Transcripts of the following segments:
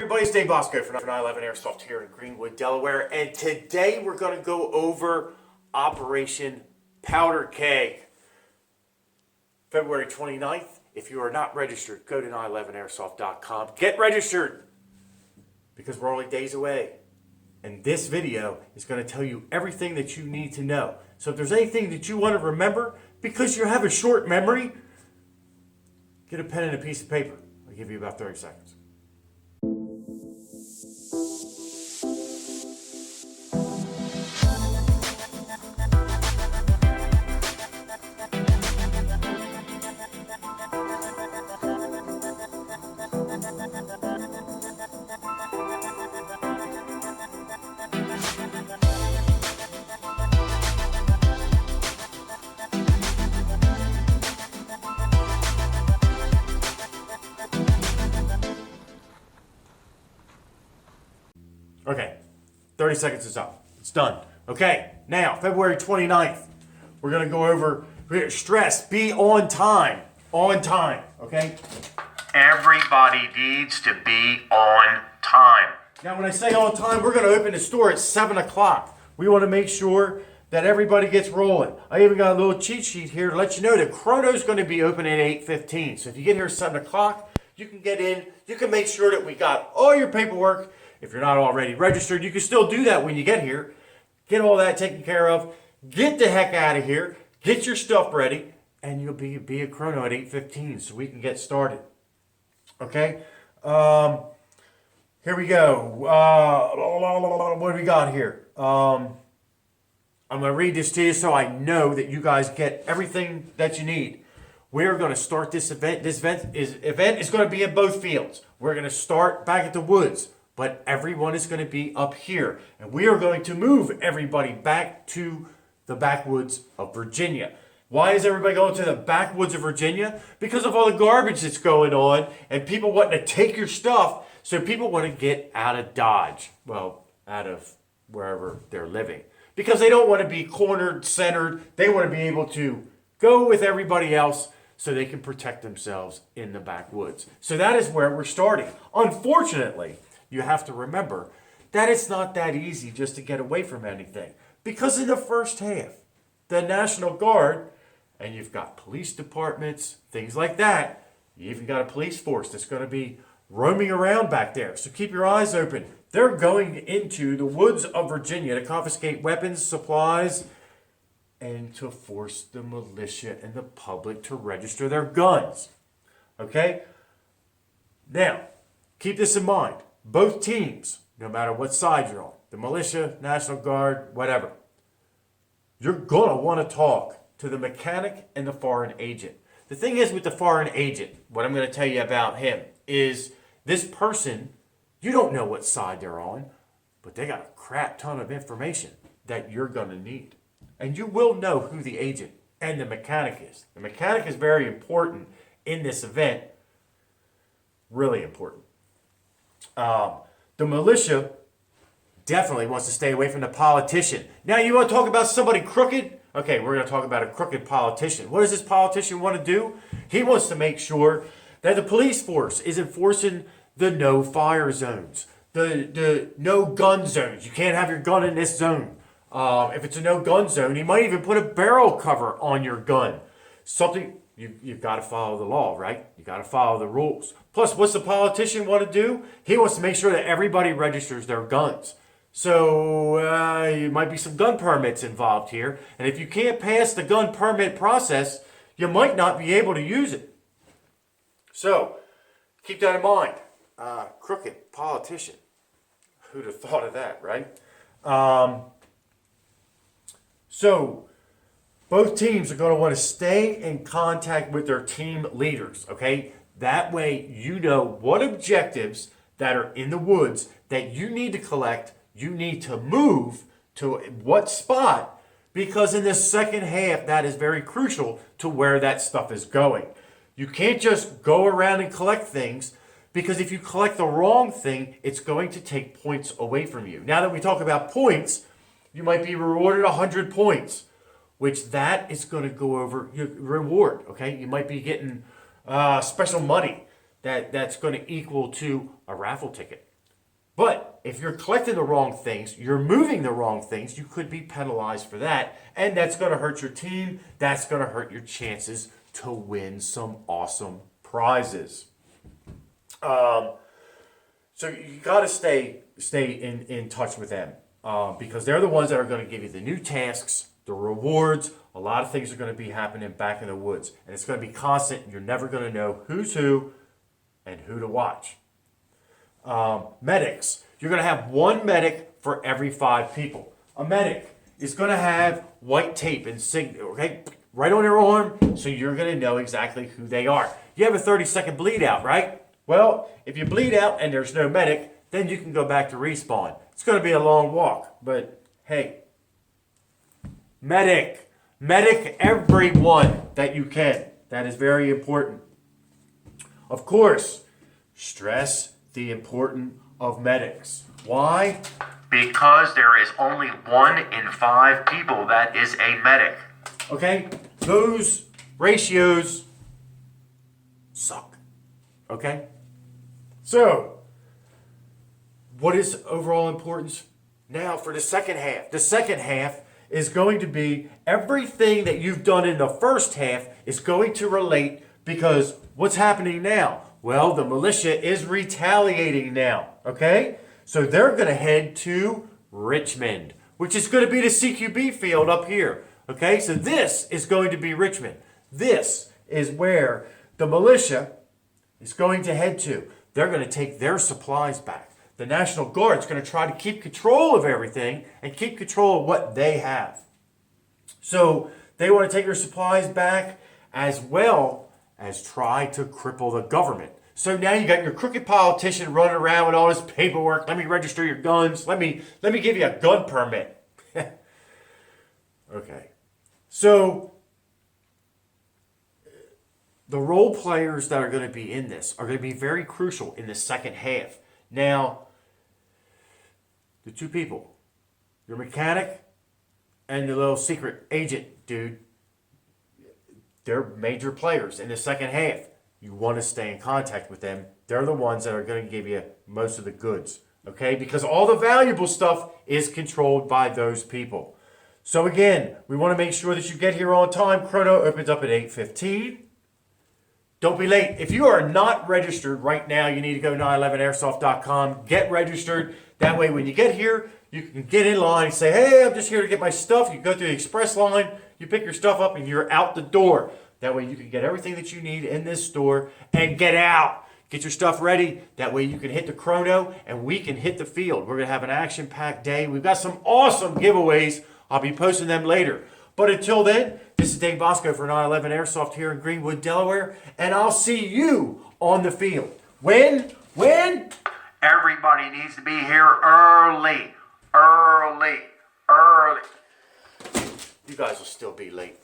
Everybody, it's Dave Bosco from 911 Airsoft here in Greenwood, Delaware, and today we're going to go over Operation Powder Keg. February 29th. If you are not registered, go to 911airsoft.com. Get registered because we're only days away. And this video is going to tell you everything that you need to know. So if there's anything that you want to remember, because you have a short memory, get a pen and a piece of paper. I'll give you about 30 seconds. Okay, 30 seconds is up. It's done. Okay, now, February 29th, we're going to go over, stress, be on time. On time, okay? Everybody needs to be on time. Now, when I say on time, we're going to open the store at 7 o'clock. We want to make sure that everybody gets rolling. I even got a little cheat sheet here to let you know that Chrono's going to be open at 8:15. So if you get here at 7 o'clock, you can get in. You can make sure that we got all your paperwork. If you're not already registered, you can still do that when you get here. Get all that taken care of. Get the heck out of here. Get your stuff ready. And you'll be at Chrono at 8:15 so we can get started. Okay? Here we go. What do we got here? I'm going to read this to you so I know that you guys get everything that you need. We're going to start this event. This event is going to be in both fields. We're going to start back at the woods. But everyone is going to be up here. And we are going to move everybody back to the backwoods of Virginia. Why is everybody going to the backwoods of Virginia? Because of all the garbage that's going on and people wanting to take your stuff. So people want to get out of Dodge. Well, out of wherever they're living. Because they don't want to be cornered, centered. They want to be able to go with everybody else so they can protect themselves in the backwoods. So that is where we're starting. Unfortunately, you have to remember that it's not that easy just to get away from anything. Because in the first half, the National Guard, and you've got police departments, things like that. You even got a police force that's going to be roaming around back there. So keep your eyes open. They're going into the woods of Virginia to confiscate weapons, supplies, and to force the militia and the public to register their guns. Okay? Now, keep this in mind. Both teams, no matter what side you're on, the militia, National Guard, whatever, you're going to want to talk to the mechanic and the foreign agent. The thing is with the foreign agent, what I'm going to tell you about him is this person, you don't know what side they're on, but they got a crap ton of information that you're going to need. And you will know who the agent and the mechanic is. The mechanic is very important in this event, really important. The militia definitely wants to stay away from the politician. Now, you want to talk about somebody crooked? Okay, we're going to talk about a crooked politician. What does this politician want to do? He wants to make sure that the police force is enforcing the no fire zones, the no gun zones. You can't have your gun in this zone. If it's a no gun zone, he might even put a barrel cover on your gun. Something. You've got to follow the law, right? You got to follow the rules. Plus, what's the politician want to do? He wants to make sure that everybody registers their guns. So, there might be some gun permits involved here. And if you can't pass the gun permit process, you might not be able to use it. So, keep that in mind. Crooked politician. Who'd have thought of that, right? Both teams are going to want to stay in contact with their team leaders, okay? That way you know what objectives that are in the woods that you need to collect, you need to move to what spot, because in the second half, that is very crucial to where that stuff is going. You can't just go around and collect things, because if you collect the wrong thing, it's going to take points away from you. Now that we talk about points, you might be rewarded 100 points. Which that is going to go over your reward, okay? You might be getting special money that's going to equal to a raffle ticket. But if you're collecting the wrong things, you're moving the wrong things, you could be penalized for that. And that's going to hurt your team. That's going to hurt your chances to win some awesome prizes. So you got to stay in touch with them because they're the ones that are going to give you the new tasks, the rewards. A lot of things are going to be happening back in the woods. And it's going to be constant. You're never going to know who's who and who to watch. Medics. You're going to have one medic for every 5 people. A medic is going to have white tape and okay, right on their arm, so you're going to know exactly who they are. You have a 30-second bleed out, right? Well, if you bleed out and there's no medic, then you can go back to respawn. It's going to be a long walk, but hey, medic everyone that you can. That is very important. Of course, stress the importance of medics. Why? Because there is only 1 in 5 people that is a medic. Okay? Those ratios suck. Okay? So, what is overall importance now for the second half? The second half is going to be everything that you've done in the first half is going to relate because what's happening now? Well, the militia is retaliating now, okay? So they're going to head to Richmond, which is going to be the CQB field up here, okay? So this is going to be Richmond. This is where the militia is going to head to. They're going to take their supplies back. The National Guard's going to try to keep control of everything and keep control of what they have. So they want to take their supplies back as well as try to cripple the government. So now you got your crooked politician running around with all this paperwork. Let me register your guns. Let me give you a gun permit. Okay. So the role players that are going to be in this are going to be very crucial in the second half. Now, the 2 people, your mechanic and the little secret agent dude, they're major players in the second half. You want to stay in contact with them. They're the ones that are going to give you most of the goods, okay? Because all the valuable stuff is controlled by those people. So again, we want to make sure that you get here on time. Chrono opens up at 8:15. Don't be late. If you are not registered right now, you need to go to 911airsoft.com, get registered. That way when you get here, you can get in line and say, hey, I'm just here to get my stuff. You go through the express line, you pick your stuff up, and you're out the door. That way you can get everything that you need in this store and get out. Get your stuff ready. That way you can hit the chrono and we can hit the field. We're going to have an action-packed day. We've got some awesome giveaways. I'll be posting them later. But until then, this is Dave Bosco for 911 Airsoft here in Greenwood, Delaware. And I'll see you on the field. When? Everybody needs to be here early. You guys will still be late.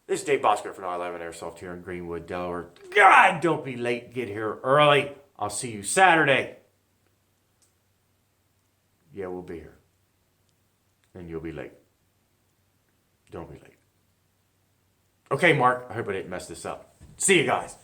This is Dave Bosco for 911 Airsoft here in Greenwood, Delaware. God, don't be late. Get here early. I'll see you Saturday. Yeah, we'll be here. And you'll be late. Don't be late. Okay, Mark, I hope I didn't mess this up. See you guys.